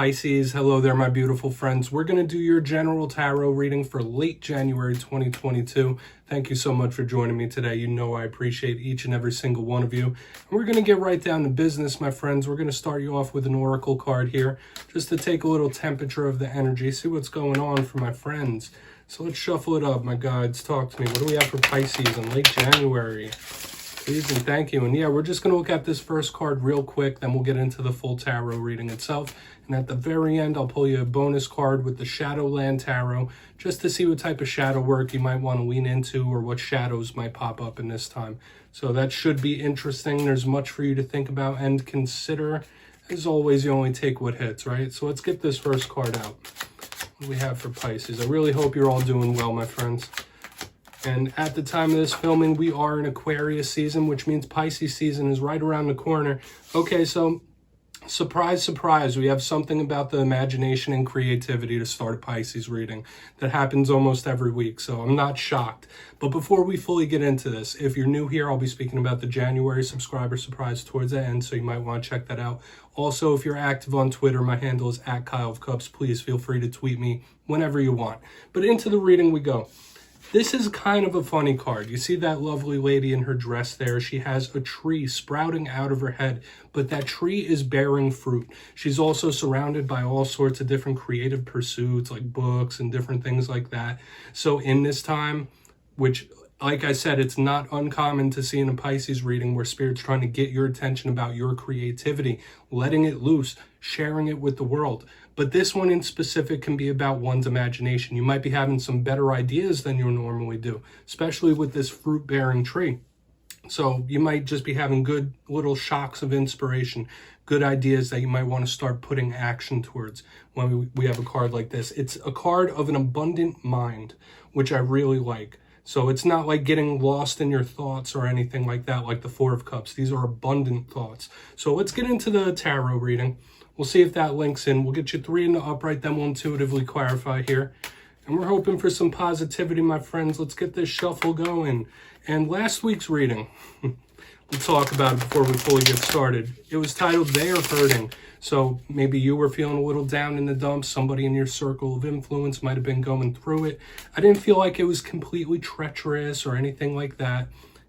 Pisces, hello there, my beautiful friends. We're going to do your general tarot reading for late January 2022. Thank you so much for joining me today. You know I appreciate each and every single one of you. And we're going to get right down to business, my friends. We're going to start you off with an oracle card here, just to take a little temperature of the energy, see what's going on for my friends. So let's shuffle it up, my guides. Talk to me. What do we have for Pisces in late January? Please and thank you. And yeah, we're just going to look at this first card real quick, then we'll get into the full tarot reading itself. And at the very end, I'll pull you a bonus card with the Shadowland Tarot, just to see what type of shadow work you might want to lean into or what shadows might pop up in this time. So that should be interesting. There's much for you to think about and consider. As always, you only take what hits, right? So let's get this first card out. What do we have for Pisces? I really hope you're all doing well, my friends. And at the time of this filming, we are in Aquarius season, which means Pisces season is right around the corner. Okay, so surprise, surprise, we have something about the imagination and creativity to start a Pisces reading. That happens almost every week, so I'm not shocked. But before we fully get into this, if you're new here, I'll be speaking about the January subscriber surprise towards the end, so you might want to check that out. Also, if you're active on Twitter, my handle is @KyleofCups. Please feel free to tweet me whenever you want. But into the reading we go. This is kind of a funny card. You see that lovely lady in her dress there? She has a tree sprouting out of her head, but that tree is bearing fruit. She's also surrounded by all sorts of different creative pursuits, like books and different things like that. So in this time, which, like I said, it's not uncommon to see in a Pisces reading where Spirit's trying to get your attention about your creativity, letting it loose, sharing it with the world. But this one in specific can be about one's imagination. You might be having some better ideas than you normally do, especially with this fruit-bearing tree. So you might just be having good little shocks of inspiration, good ideas that you might want to start putting action towards when we have a card like this. It's a card of an abundant mind, which I really like. So it's not like getting lost in your thoughts or anything like that, like the Four of Cups. These are abundant thoughts. So let's get into the tarot reading. We'll see if that links in. We'll get you 3 in the upright, then we'll intuitively clarify here. And we're hoping for some positivity, my friends. Let's get this shuffle going. And last week's reading, we'll talk about it before we fully get started. It was titled, They Are Hurting. So maybe you were feeling a little down in the dumps. Somebody in your circle of influence might have been going through it. I didn't feel like it was completely treacherous or anything like that,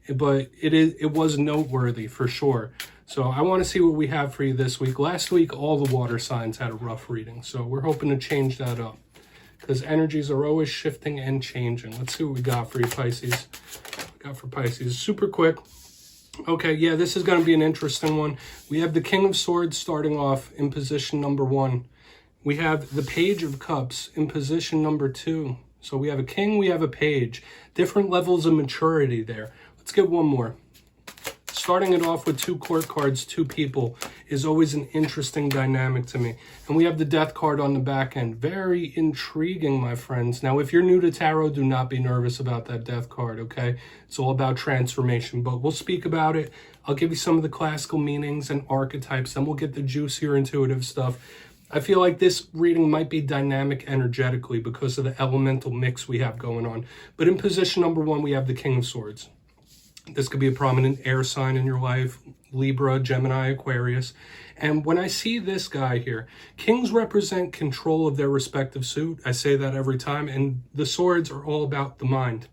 but it was noteworthy for sure. So I want to see what we have for you this week. Last week, all the water signs had a rough reading. So we're hoping to change that up because energies are always shifting and changing. Let's see what we got for you, Pisces. What we got for Pisces, super quick. Okay, yeah, this is going to be an interesting one. We have the King of Swords starting off in position number 1. We have the Page of Cups in position number 2. So we have a king, we have a page. Different levels of maturity there. Let's get one more. Starting it off with 2 court cards, 2 people, is always an interesting dynamic to me. And we have the Death card on the back end. Very intriguing, my friends. Now, if you're new to tarot, do not be nervous about that Death card, okay? It's all about transformation, but we'll speak about it. I'll give you some of the classical meanings and archetypes, then we'll get the juicier intuitive stuff. I feel like this reading might be dynamic energetically because of the elemental mix we have going on. But in position number 1, we have the King of Swords. This could be a prominent air sign in your life, Libra, Gemini, Aquarius. And when I see this guy here, kings represent control of their respective suit. I say that every time. And the swords are all about the mind,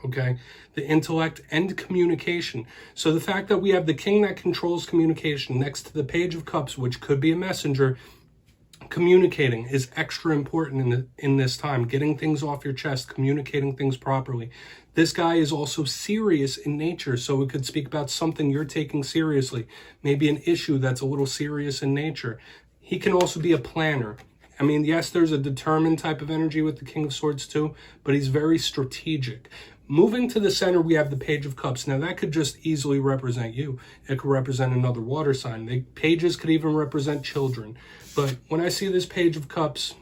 okay? The intellect and communication. So the fact that we have the king that controls communication next to the Page of Cups, which could be a messenger, communicating is extra important in this time. Getting things off your chest, communicating things properly. This guy is also serious in nature, so it could speak about something you're taking seriously. Maybe an issue that's a little serious in nature. He can also be a planner. I mean, yes, there's a determined type of energy with the King of Swords too, but he's very strategic. Moving to the center, we have the Page of Cups. Now, that could just easily represent you. It could represent another water sign. The pages could even represent children. But when I see this Page of Cups,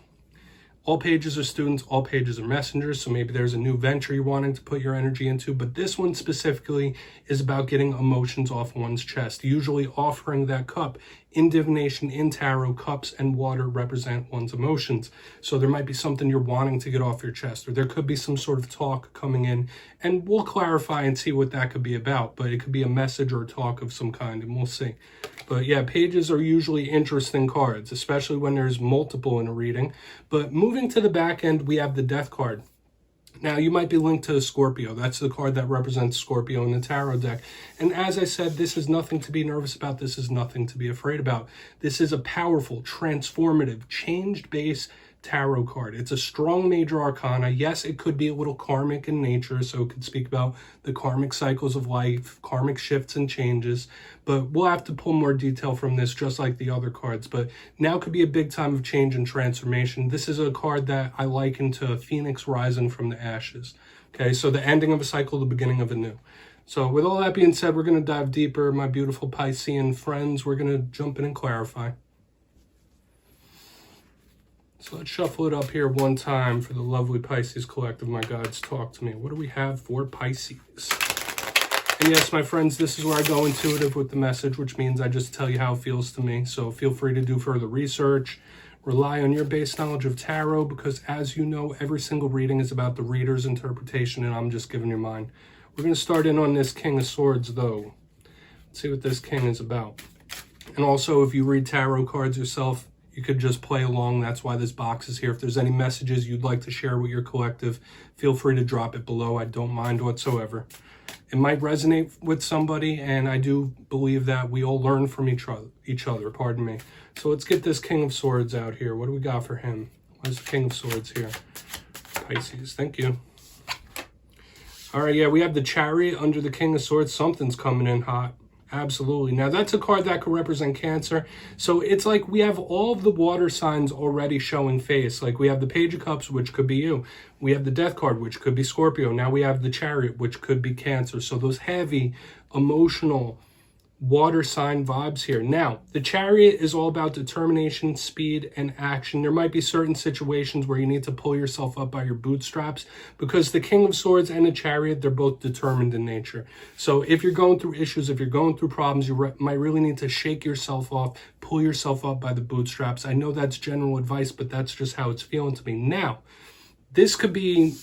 all pages are students, all pages are messengers. So maybe there's a new venture you're wanting to put your energy into. But this one specifically is about getting emotions off one's chest, usually offering that cup in divination, in tarot, cups and water represent one's emotions. So there might be something you're wanting to get off your chest, or there could be some sort of talk coming in, and we'll clarify and see what that could be about. But it could be a message or a talk of some kind, and we'll see. But yeah, pages are usually interesting cards, especially when there's multiple in a reading. But moving to the back end, we have the Death card. Now, you might be linked to Scorpio. That's the card that represents Scorpio in the tarot deck. And as I said, this is nothing to be nervous about. This is nothing to be afraid about. This is a powerful, transformative, changed-based tarot card. It's a strong major arcana. Yes, it could be a little karmic in nature, so it could speak about the karmic cycles of life, karmic shifts and changes, but we'll have to pull more detail from this just like the other cards. But now could be a big time of change and transformation. This is a card that I liken to a phoenix rising from the ashes. Okay, so the ending of a cycle, the beginning of a new. So with all that being said, we're going to dive deeper, my beautiful Piscean friends. We're going to jump in and clarify. So let's shuffle it up here one time for the lovely Pisces collective. My guides, talk to me. What do we have for Pisces? And yes, my friends, this is where I go intuitive with the message, which means I just tell you how it feels to me. So feel free to do further research. Rely on your base knowledge of tarot, because as you know, every single reading is about the reader's interpretation, and I'm just giving you mine. We're going to start in on this King of Swords, though. Let's see what this King is about. And also, if you read tarot cards yourself, you could just play along. That's why this box is here. If there's any messages you'd like to share with your collective, feel free to drop it below. I don't mind whatsoever. It might resonate with somebody, and I do believe that we all learn from each other, pardon me. So let's get this King of Swords out here. What do we got for him? Where's the King of Swords here? Pisces, thank you. All right, yeah, we have the Chariot under the King of Swords. Something's coming in hot. Absolutely. Now, that's a card that could represent Cancer. So it's like we have all of the water signs already showing face. Like we have the Page of Cups, which could be you. We have the Death card, which could be Scorpio. Now we have the Chariot, which could be Cancer. So those heavy, emotional, water sign vibes here. Now, the Chariot is all about determination, speed, and action. There might be certain situations where you need to pull yourself up by your bootstraps, because the King of Swords and the Chariot, they're both determined in nature. So if you're going through issues, if you're going through problems, you might really need to shake yourself off, pull yourself up by the bootstraps. I know that's general advice, but that's just how it's feeling to me. Now, this could be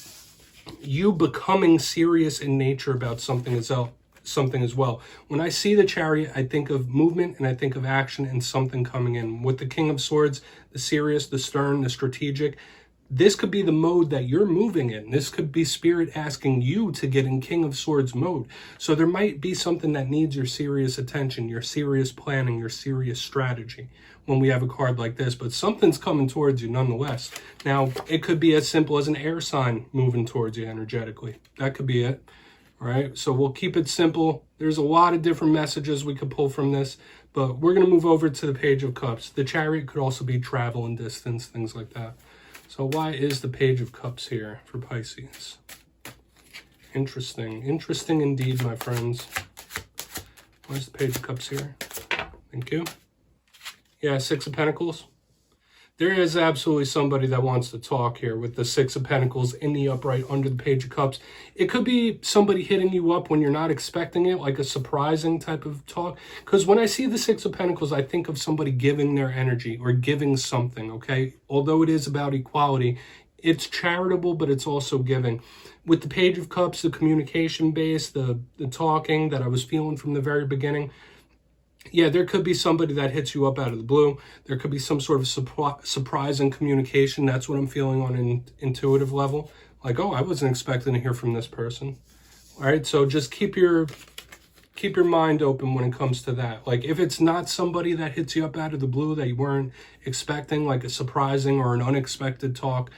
you becoming serious in nature about something as well. When I see the Chariot, I think of movement and I think of action and something coming in. With the King of Swords, the serious, the stern, the strategic, this could be the mode that you're moving in. This could be Spirit asking you to get in King of Swords mode. So there might be something that needs your serious attention, your serious planning, your serious strategy when we have a card like this, but something's coming towards you nonetheless. Now, it could be as simple as an air sign moving towards you energetically. That could be it. All right, so we'll keep it simple. There's a lot of different messages we could pull from this, but we're going to move over to the Page of Cups. The Chariot could also be travel and distance, things like that. So why is the Page of Cups here for Pisces? Interesting. Interesting indeed, my friends. Where's the Page of Cups here? Thank you. Yeah, Six of Pentacles. There is absolutely somebody that wants to talk here with the Six of Pentacles in the upright under the Page of Cups. It could be somebody hitting you up when you're not expecting it, like a surprising type of talk. Because when I see the Six of Pentacles, I think of somebody giving their energy or giving something, okay? Although it is about equality, it's charitable, but it's also giving. With the Page of Cups, the communication base, the talking that I was feeling from the very beginning, yeah, there could be somebody that hits you up out of the blue. There could be some sort of surprise in communication. That's what I'm feeling on an intuitive level. Like, oh, I wasn't expecting to hear from this person. All right, so just keep your mind open when it comes to that. Like, if it's not somebody that hits you up out of the blue that you weren't expecting, like a surprising or an unexpected talk,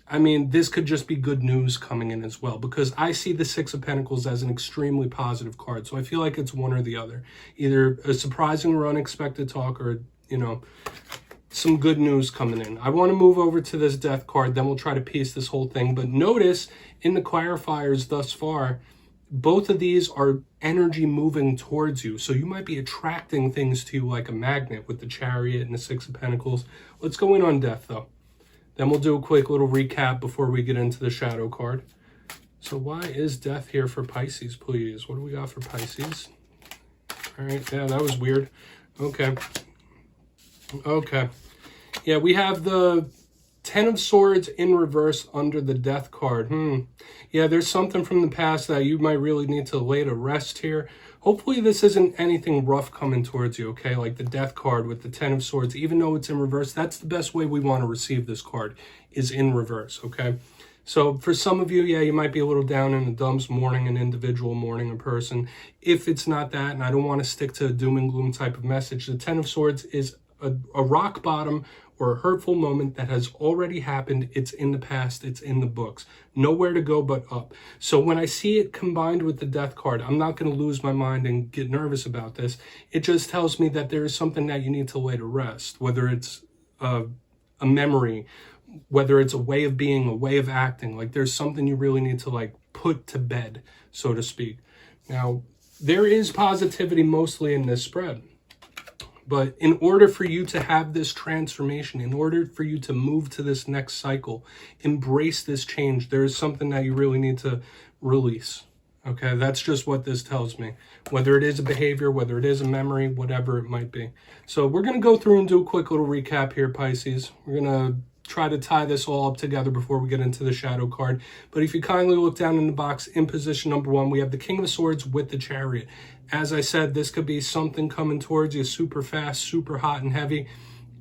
I mean, this could just be good news coming in as well, because I see the Six of Pentacles as an extremely positive card. So I feel like it's one or the other, either a surprising or unexpected talk or, you know, some good news coming in. I want to move over to this Death card, then we'll try to piece this whole thing. But notice in the clarifiers thus far, both of these are energy moving towards you. So you might be attracting things to you like a magnet with the Chariot and the Six of Pentacles. Let's go in on Death though. Then we'll do a quick little recap before we get into the Shadow card. So why is Death here for Pisces, please? What do we got for Pisces? All right, yeah, that was weird. Okay, Okay. Yeah, we have the Ten of Swords in reverse under the Death card. Yeah, there's something from the past that you might really need to lay to rest here. Hopefully this isn't anything rough coming towards you, okay? Like the Death card with the Ten of Swords, even though it's in reverse, that's the best way we want to receive this card, is in reverse, okay? So for some of you, yeah, you might be a little down in the dumps, mourning an individual, mourning a person. If it's not that, and I don't want to stick to a doom and gloom type of message, the Ten of Swords is a rock bottom or a hurtful moment that has already happened. It's in the past. It's in the books. Nowhere to go but up. So when I see it combined with the Death card, I'm not going to lose my mind and get nervous about this. It just tells me that there is something that you need to lay to rest, whether it's a memory, whether it's a way of being, a way of acting. Like there's something you really need to like put to bed, so to speak. Now, there is positivity mostly in this spread. But in order for you to have this transformation, in order for you to move to this next cycle, embrace this change, there is something that you really need to release. Okay, that's just what this tells me. Whether it is a behavior, whether it is a memory, whatever it might be. So we're going to go through and do a quick little recap here, Pisces. We're going to try to tie this all up together before we get into the shadow card. But if you kindly look down in the box, in position number 1, we have the King of Swords with the Chariot. As I said, this could be something coming towards you super fast, super hot and heavy.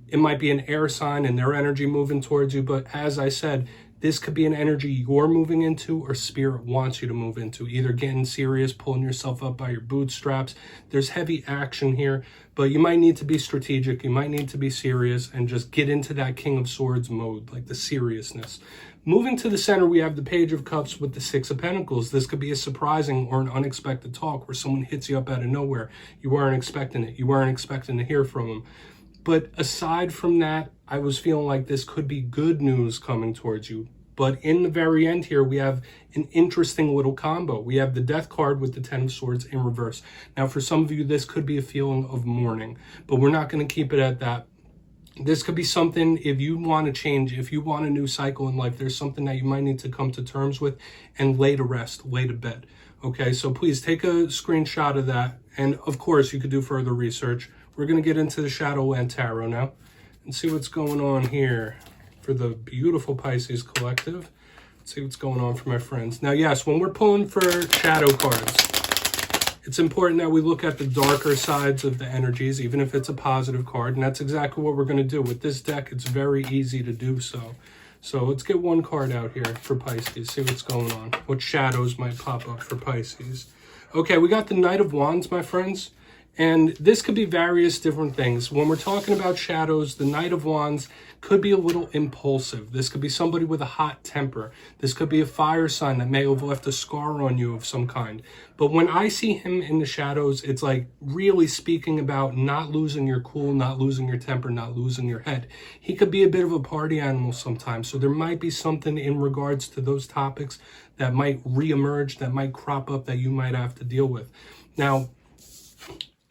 It might be an air sign and their energy moving towards you. But as I said, this could be an energy you're moving into or spirit wants you to move into. Either getting serious, pulling yourself up by your bootstraps. There's heavy action here, but you might need to be strategic. You might need to be serious and just get into that King of Swords mode, like the seriousness. Moving to the center, we have the Page of Cups with the Six of Pentacles. This could be a surprising or an unexpected talk where someone hits you up out of nowhere. You weren't expecting it. You weren't expecting to hear from them. But aside from that, I was feeling like this could be good news coming towards you. But in the very end here, we have an interesting little combo. We have the Death card with the Ten of Swords in reverse. Now, for some of you, this could be a feeling of mourning, but we're not going to keep it at that. This could be something, if you want to change, if you want a new cycle in life, there's something that you might need to come to terms with and lay to rest, lay to bed. Okay, so please take a screenshot of that. And of course, you could do further research. We're going to get into the Shadowland Tarot now and see what's going on here for the beautiful Pisces collective. Let's see what's going on for my friends. Now, yes, when we're pulling for shadow cards, it's important that we look at the darker sides of the energies, even if it's a positive card. And that's exactly what we're going to do. With this deck, it's very easy to do so. So let's get one card out here for Pisces, see what's going on. What shadows might pop up for Pisces. Okay, we got the Knight of Wands, my friends. And this could be various different things. When we're talking about shadows, the Knight of Wands could be a little impulsive. This could be somebody with a hot temper. This could be a fire sign that may have left a scar on you of some kind. But when I see him in the shadows, it's like really speaking about not losing your cool, not losing your temper, not losing your head. He could be a bit of a party animal sometimes. So there might be something in regards to those topics that might reemerge, that might crop up, that you might have to deal with. Now,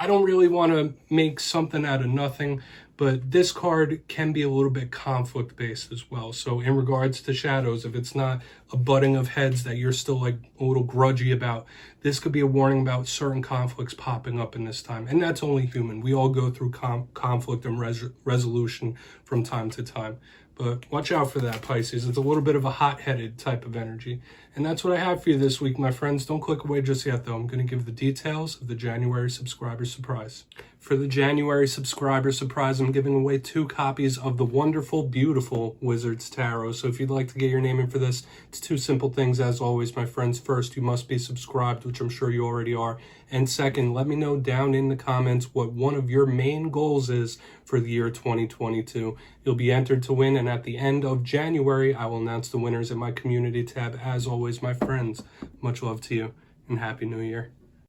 I don't really want to make something out of nothing, but this card can be a little bit conflict-based as well. So in regards to shadows, if it's not a butting of heads that you're still like a little grudgy about, this could be a warning about certain conflicts popping up in this time. And that's only human. We all go through conflict and resolution from time to time. But watch out for that, Pisces. It's a little bit of a hot-headed type of energy. And that's what I have for you this week, my friends. Don't click away just yet, though. I'm going to give the details of the January subscriber surprise. For the January subscriber surprise, I'm giving away 2 copies of the wonderful, beautiful Wizard's Tarot. So if you'd like to get your name in for this, it's 2 simple things, as always, my friends. First, you must be subscribed, which I'm sure you already are. And second, let me know down in the comments what one of your main goals is for the year 2022. You'll be entered to win, and at the end of January, I will announce the winners in my community tab. As always, my friends, much love to you, and Happy New Year.